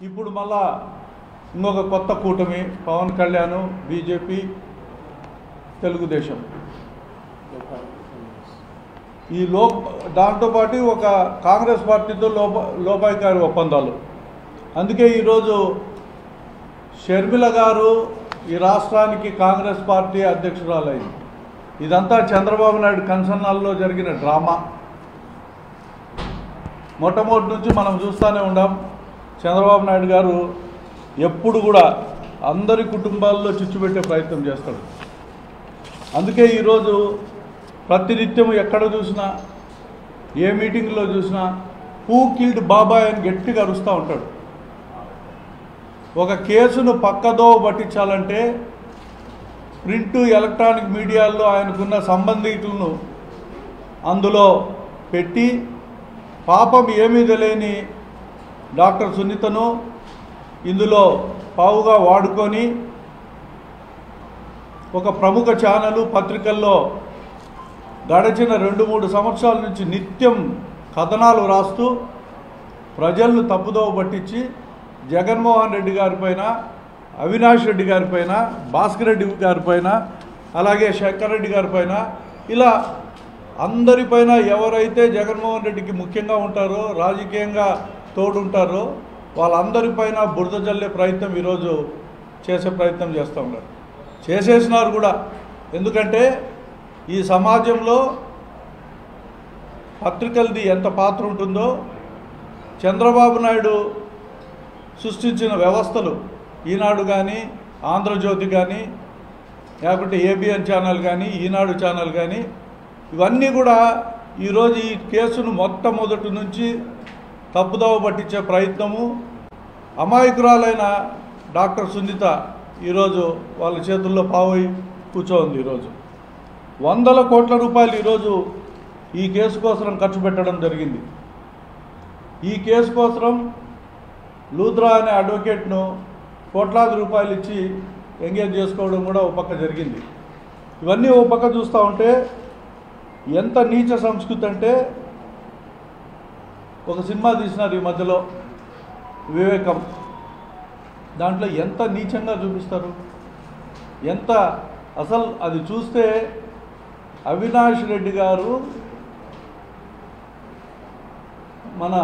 ఇప్పుడు మళ్ళా ఇంకొక కొత్త కూటమి పవన్ కళ్యాణ్ బీజేపీ తెలుగుదేశం ఈ దాంతోపాటు ఒక కాంగ్రెస్ పార్టీతో లోపాయికారి ఒప్పందాలు. అందుకే ఈరోజు షర్మిల గారు ఈ రాష్ట్రానికి కాంగ్రెస్ పార్టీ అధ్యక్షురాలైంది. ఇదంతా చంద్రబాబు నాయుడు కన్సర్నాల్లో జరిగిన డ్రామా. మొట్టమొదటి నుంచి మనం చూస్తూనే ఉన్నాం. చంద్రబాబు నాయుడు గారు ఎప్పుడు కూడా అందరి కుటుంబాల్లో చిచ్చుపెట్టే ప్రయత్నం చేస్తాడు. అందుకే ఈరోజు ప్రతినిత్యం ఎక్కడ చూసినా ఏ మీటింగ్లో చూసినా హూ కిల్డ్ బాబాయ్ అని గట్టిగా అరుస్తూ ఉంటాడు. ఒక కేసును పక్కదోవ పట్టించాలంటే ప్రింటు ఎలక్ట్రానిక్ మీడియాల్లో ఆయనకున్న సంబంధికులను అందులో పెట్టి పాపం ఏమీ తెలియని డాక్టర్ సునీతను ఇందులో పావుగా వాడుకొని ఒక ప్రముఖ ఛానలు పత్రికల్లో గడిచిన 2-3 సంవత్సరాల నుంచి నిత్యం కథనాలు రాస్తూ ప్రజలను తప్పుదోవ పట్టించి జగన్మోహన్ రెడ్డి గారిపైన, అవినాష్ రెడ్డి గారిపైన, భాస్కర్ రెడ్డి గారిపైన, అలాగే శంకర్ రెడ్డి గారిపైన, ఇలా అందరిపైన ఎవరైతే జగన్మోహన్ రెడ్డికి ముఖ్యంగా ఉంటారో, రాజకీయంగా తోడుంటారో వాళ్ళందరిపైన బురద జల్లే ప్రయత్నం ఈరోజు చేసే ప్రయత్నం చేస్తూ ఉన్నారు. చేసేసినారు కూడా. ఎందుకంటే ఈ సమాజంలో పత్రికలది ఎంత పాత్ర ఉంటుందో చంద్రబాబు నాయుడు సృష్టించిన వ్యవస్థలు, ఈనాడు కానీ, ఆంధ్రజ్యోతి కానీ, లేకపోతే ఏబిఎన్ ఛానల్ కానీ, ఈనాడు ఛానల్ కానీ, ఇవన్నీ కూడా ఈరోజు ఈ కేసును మొట్టమొదటి నుంచి తప్పుదోవ పట్టించే ప్రయత్నము. అమాయకురాలైన డాక్టర్ సునీత ఈరోజు వాళ్ళ చేతుల్లో పావై కూర్చోంది. ఈరోజు 100 కోట్ల రూపాయలు ఈరోజు ఈ కేసు కోసం ఖర్చు పెట్టడం జరిగింది. ఈ కేసు కోసం లూథ్రా అనే అడ్వకేట్ను కోట్లాది రూపాయలు ఇచ్చి ఎంగేజ్ చేసుకోవడం కూడా ఒక పక్క జరిగింది. ఇవన్నీ ఒక పక్క చూస్తూ ఉంటే ఎంత నీచ సంస్కృతి అంటే, ఒక సినిమా తీసినారు ఈ మధ్యలో వివేకం. దాంట్లో ఎంత నీచంగా చూపిస్తారు, ఎంత అసలు అది చూస్తే అవినాష్ రెడ్డి గారు మన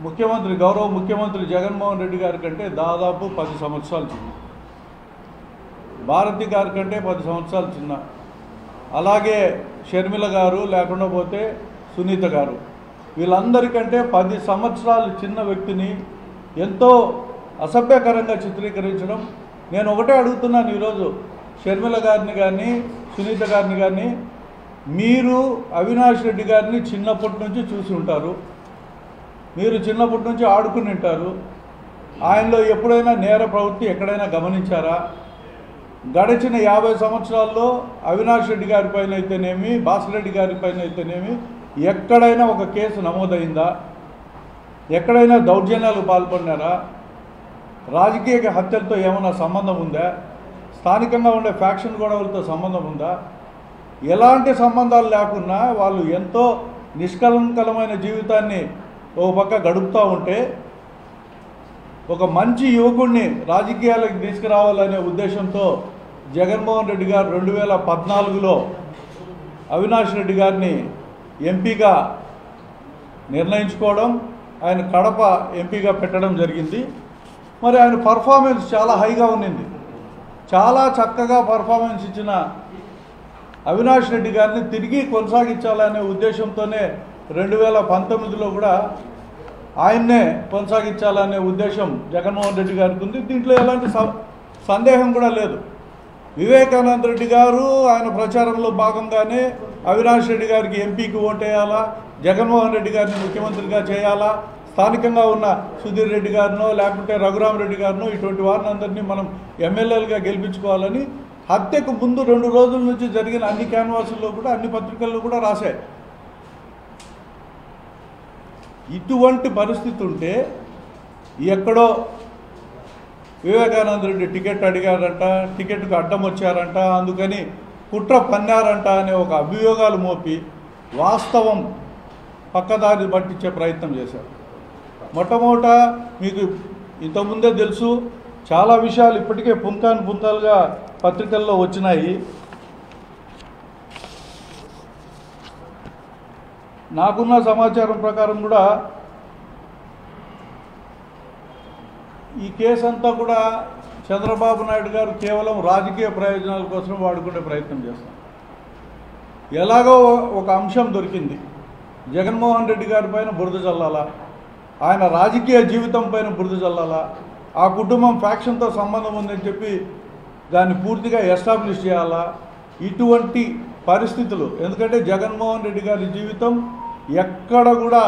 ముఖ్యమంత్రి, గౌరవ ముఖ్యమంత్రి జగన్మోహన్ రెడ్డి గారి కంటే దాదాపు 10 సంవత్సరాలు చిన్న, భారతి గారి కంటే 10 సంవత్సరాలు చిన్న, అలాగే షర్మిల గారు, లేకుండా పోతే సునీత గారు, వీళ్ళందరికంటే 10 సంవత్సరాలు చిన్న వ్యక్తిని ఎంతో అసభ్యకరంగా చిత్రీకరించడం. నేను ఒకటే అడుగుతున్నాను ఈరోజు షర్మిల గారిని కానీ, సునీత గారిని కానీ, మీరు అవినాష్ రెడ్డి గారిని చిన్నప్పటి నుంచి చూసి ఉంటారు, మీరు చిన్నప్పటి నుంచి ఆడుకుని ఉంటారు. ఆయనలో ఎప్పుడైనా నేర ప్రవృత్తి ఎక్కడైనా గమనించారా? గడిచిన 50 సంవత్సరాల్లో అవినాష్ రెడ్డి గారిపైన అయితేనేమి, భాస్కర్ రెడ్డి గారిపైన అయితేనేమి ఎక్కడైనా ఒక కేసు నమోదైందా? ఎక్కడైనా దౌర్జన్యాలకు పాల్పడినారా? రాజకీయ హత్యలతో ఏమైనా సంబంధం ఉందా? స్థానికంగా ఉండే ఫ్యాక్షన్ గొడవలతో సంబంధం ఉందా? ఎలాంటి సంబంధాలు లేకున్నా వాళ్ళు ఎంతో నిష్కలంకలమైన జీవితాన్ని ఒక పక్క గడుపుతూ ఉంటే, ఒక మంచి యువకుడిని రాజకీయాలకు తీసుకురావాలనే ఉద్దేశంతో జగన్మోహన్ రెడ్డి గారు 2014లో అవినాష్ రెడ్డి గారిని ఎంపీగా నిర్ణయించుకోవడం, ఆయన కడప ఎంపీగా పెట్టడం జరిగింది. మరి ఆయన పర్ఫార్మెన్స్ చాలా హైగా ఉన్నింది. చాలా చక్కగా పర్ఫార్మెన్స్ ఇచ్చిన అవినాష్ రెడ్డి గారిని తిరిగి కొనసాగించాలనే ఉద్దేశంతోనే 2019లో కూడా ఆయన్నే కొనసాగించాలనే ఉద్దేశం జగన్మోహన్ రెడ్డి గారికి ఉంది. దీంట్లో ఎలాంటి సందేహం కూడా లేదు. వివేకానంద రెడ్డి గారు ఆయన ప్రచారంలో భాగంగానే అవినాష్ రెడ్డి గారికి ఎంపీకి ఓటేయాలా, జగన్మోహన్ రెడ్డి గారిని ముఖ్యమంత్రిగా చేయాలా, స్థానికంగా ఉన్న సుధీర్ రెడ్డి గారినో లేకుంటే రఘురామరెడ్డి గారినో ఇటువంటి వారిని అందరినీ మనం ఎమ్మెల్యేలుగా గెలిపించుకోవాలని హత్యకు ముందు 2 రోజుల నుంచి జరిగిన అన్ని క్యాన్వాసుల్లో కూడా, అన్ని పత్రికల్లో కూడా రాశాయి. ఇటువంటి పరిస్థితి ఉంటే ఎక్కడో వివేకానంద రెడ్డి టికెట్ అడిగారంట, టికెట్కు అడ్డం వచ్చారంట, అందుకని కుట్ర పన్నారంట అనే ఒక అభియోగాలు మోపి వాస్తవం పక్కదారి పట్టించే ప్రయత్నం చేశారు. మొట్టమొదట మీకు ఇంతకుముందే తెలుసు, చాలా విషయాలు ఇప్పటికే పుంకాలుగా పత్రికల్లో వచ్చినాయి. నాకున్న సమాచారం ప్రకారం కూడా ఈ కేసు అంతా కూడా చంద్రబాబు నాయుడు గారు కేవలం రాజకీయ ప్రయోజనాల కోసం వాడుకునే ప్రయత్నం చేస్తారు. ఎలాగో ఒక అంశం దొరికింది, జగన్మోహన్ రెడ్డి గారి పైన బురద చల్లాలా, ఆయన రాజకీయ జీవితం పైన బురద చల్లాలా, ఆ కుటుంబం ఫ్యాక్షన్తో సంబంధం ఉందని చెప్పి దాన్ని పూర్తిగా ఎస్టాబ్లిష్ చేయాలా. ఇటువంటి పరిస్థితులు, ఎందుకంటే జగన్మోహన్ రెడ్డి గారి జీవితం ఎక్కడ కూడా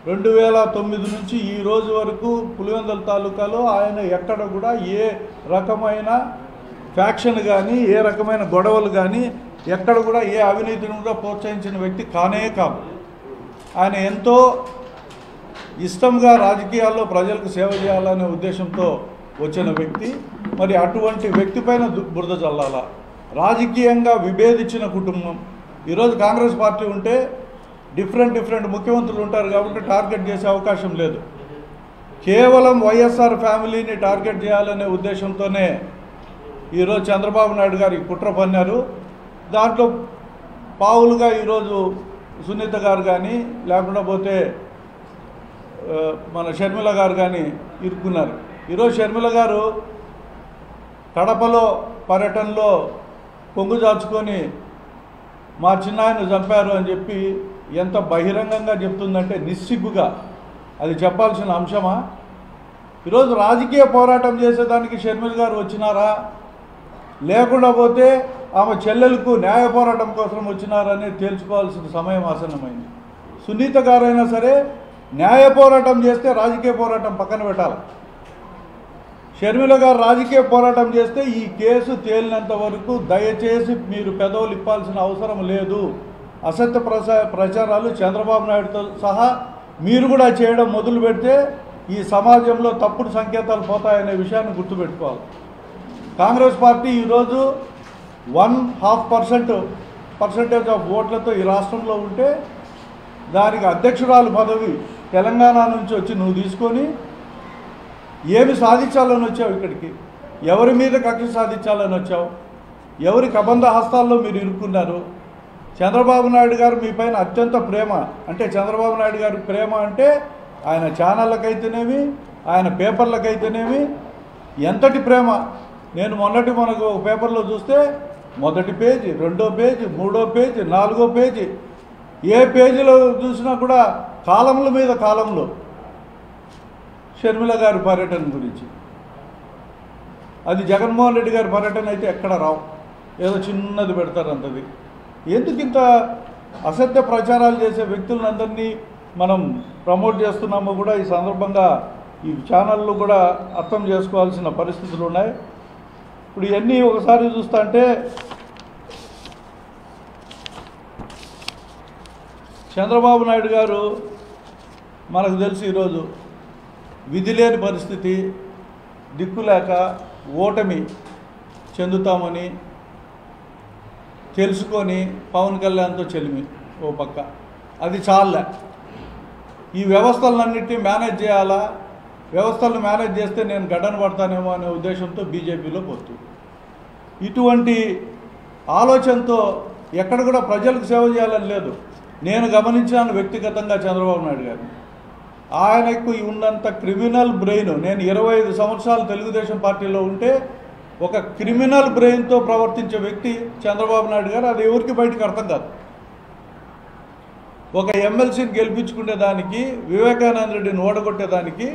2009 నుంచి ఈ రోజు వరకు పులివెందుల తాలూకాలో ఆయన ఎక్కడ కూడా ఏ రకమైన ఫ్యాక్షన్ కానీ ఏ రకమైన గొడవలు కానీ ఎక్కడ కూడా ఏ అవినీతిని కూడా ప్రోత్సహించిన వ్యక్తి కానే కాదు. ఆయన ఎంతో ఇష్టంగా రాజకీయాల్లో ప్రజలకు సేవ చేయాలనే ఉద్దేశంతో వచ్చిన వ్యక్తి. మరి అటువంటి వ్యక్తి పైన బురద చల్లాలా, రాజకీయంగా విభేదించిన కుటుంబం. ఈరోజు కాంగ్రెస్ పార్టీ ఉంటే డిఫరెంట్ ముఖ్యమంత్రులు ఉంటారు కాబట్టి టార్గెట్ చేసే అవకాశం లేదు. కేవలం వైఎస్ఆర్ ఫ్యామిలీని టార్గెట్ చేయాలనే ఉద్దేశంతోనే ఈరోజు చంద్రబాబు నాయుడు గారికి కుట్ర పన్నారు. దాంట్లో పావులుగా ఈరోజు సునీత గారు కానీ లేకుండా పోతే మన షర్మిల గారు కానీ ఇరుక్కున్నారు. ఈరోజు షర్మిల గారు కడపలో పర్యటనలో పొంగు దాచుకొని మా చిన్నాయన చంపారు అని చెప్పి ఎంత బహిరంగంగా చెప్తుందంటే నిస్సిగ్గుగా. అది చెప్పాల్సిన అంశమా? ఈరోజు రాజకీయ పోరాటం చేసేదానికి షర్మిల గారు వచ్చినారా, లేకుండా పోతే ఆమె చెల్లెలకు న్యాయ పోరాటం కోసం వచ్చినారని తేల్చుకోవాల్సిన సమయం ఆసన్నమైంది. సునీత గారైనా సరే న్యాయ పోరాటం చేస్తే రాజకీయ పోరాటం పక్కన పెట్టాలి. షర్మిల గారు రాజకీయ పోరాటం చేస్తే ఈ కేసు తేలినంత వరకు దయచేసి మీరు పెదవులు ఇప్పాల్సిన అవసరం లేదు. అసత్య ప్రచారాలు చంద్రబాబు నాయుడుతో సహా మీరు కూడా చేయడం మొదలు పెడితే ఈ సమాజంలో తప్పుడు సంకేతాలు పోతాయనే విషయాన్ని గుర్తుపెట్టుకోవాలి. కాంగ్రెస్ పార్టీ ఈరోజు 1.5% ఆఫ్ ఓట్లతో ఈ రాష్ట్రంలో ఉంటే దానికి అధ్యక్షురాలు పదవి తెలంగాణ నుంచి వచ్చి నువ్వు తీసుకొని ఏమి సాధించాలని వచ్చావు? ఇక్కడికి ఎవరి మీద కక్ష సాధించాలని వచ్చావు? ఎవరి కబంధ హస్తాల్లో మీరు ఇరుక్కున్నారు? చంద్రబాబు నాయుడు గారు మీ పైన అత్యంత ప్రేమ. అంటే చంద్రబాబు నాయుడు గారి ప్రేమ అంటే ఆయన ఛానళ్ళకైతేనేమి ఆయన పేపర్లకైతేనేమి ఎంతటి ప్రేమ. నేను మనకు ఒక పేపర్లో చూస్తే మొదటి పేజీ, రెండో పేజీ, మూడో పేజీ, నాలుగో పేజీ, ఏ పేజీలో చూసినా కూడా కాలంల మీద కాలంలో షర్మిల గారి పర్యటన గురించి. అది జగన్మోహన్ రెడ్డి గారి పర్యటన అయితే ఎక్కడ రావు, ఏదో చిన్నది పెడతారు అంతది. ఎందుకు ఇంత అసత్య ప్రచారాలు చేసే వ్యక్తులందరినీ మనం ప్రమోట్ చేస్తున్నామో కూడా ఈ సందర్భంగా ఈ ఛానళ్ళు కూడా అర్థం చేసుకోవాల్సిన పరిస్థితులు ఉన్నాయి. ఇప్పుడు ఇవన్నీ ఒకసారి చూస్తా అంటే చంద్రబాబు నాయుడు గారు మనకు తెలిసి ఈరోజు విధి లేని పరిస్థితి, దిక్కులేక ఓటమి చెందుతామని తెలుసుకొని పవన్ కళ్యాణ్తో చెలిమి ఓ పక్క. అది చాలే, ఈ వ్యవస్థలన్నింటినీ మేనేజ్ చేయాలా, వ్యవస్థలను మేనేజ్ చేస్తే నేను గడ్డన పడతానేమో అనే ఉద్దేశంతో బీజేపీలో పోతుంది. ఇటువంటి ఆలోచనతో ఎక్కడ కూడా ప్రజలకు సేవ చేయాలని లేదు. నేను గమనించాను వ్యక్తిగతంగా చంద్రబాబు నాయుడు గారిని. ఆయనకు ఉన్నంత క్రిమినల్ బ్రెయిన్, నేను 25 సంవత్సరాలు తెలుగుదేశం పార్టీలో ఉంటే ఒక క్రిమినల్ బ్రెయిన్తో ప్రవర్తించే వ్యక్తి చంద్రబాబు నాయుడు గారు. అది ఎవరికి బయటకు అర్థం కాదు. ఒక ఎమ్మెల్సీని గెలిపించుకునేదానికి, వివేకానంద రెడ్డిని ఓడగొట్టేదానికి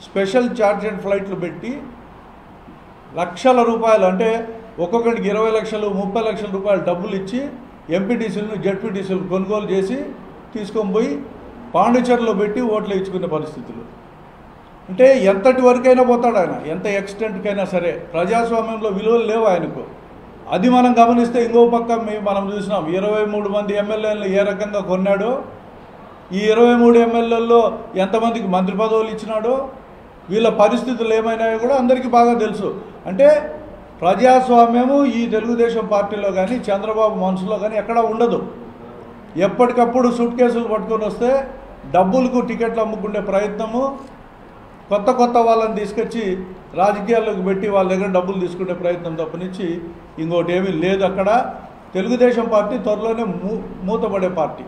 స్పెషల్ చార్టెడ్ ఫ్లైట్లు పెట్టి లక్షల రూపాయలు, అంటే ఒక్కొక్కరికి 20 లక్షలు 30 లక్షల రూపాయలు డబ్బులు ఇచ్చి ఎంపీటీసీలను జెడ్పీటీసీలు కొనుగోలు చేసి తీసుకొని పోయి పాండిచేరిలో పెట్టి ఓట్లు ఇచ్చుకునే పరిస్థితులు. అంటే ఎంతటి వరకైనా పోతాడు ఆయన, ఎంత ఎక్స్టెంట్కైనా సరే. ప్రజాస్వామ్యంలో విలువలు లేవు ఆయనకు. అది మనం గమనిస్తే ఇంకో పక్క మనం చూసినాం 23 మంది ఎమ్మెల్యేలను ఏ రకంగా కొన్నాడో, ఈ 23 ఎమ్మెల్యేల్లో ఎంతమందికి మంత్రి పదవులు ఇచ్చినాడో, వీళ్ళ పరిస్థితులు ఏమైనాయో కూడా అందరికీ బాగా తెలుసు. అంటే ప్రజాస్వామ్యము ఈ తెలుగుదేశం పార్టీలో కానీ చంద్రబాబు మనసులో కానీ ఎక్కడా ఉండదు. ఎప్పటికప్పుడు సూట్ కేసులు పట్టుకొని వస్తే డబ్బులకు టికెట్లు అమ్ముకునే ప్రయత్నము, కొత్త వాళ్ళని తీసుకొచ్చి రాజకీయాల్లోకి పెట్టి వాళ్ళ దగ్గర డబ్బులు తీసుకునే ప్రయత్నం తప్పనిచ్చి ఇంకోటి ఏమీ లేదు. అక్కడ తెలుగుదేశం పార్టీ త్వరలోనే మూతపడే పార్టీ.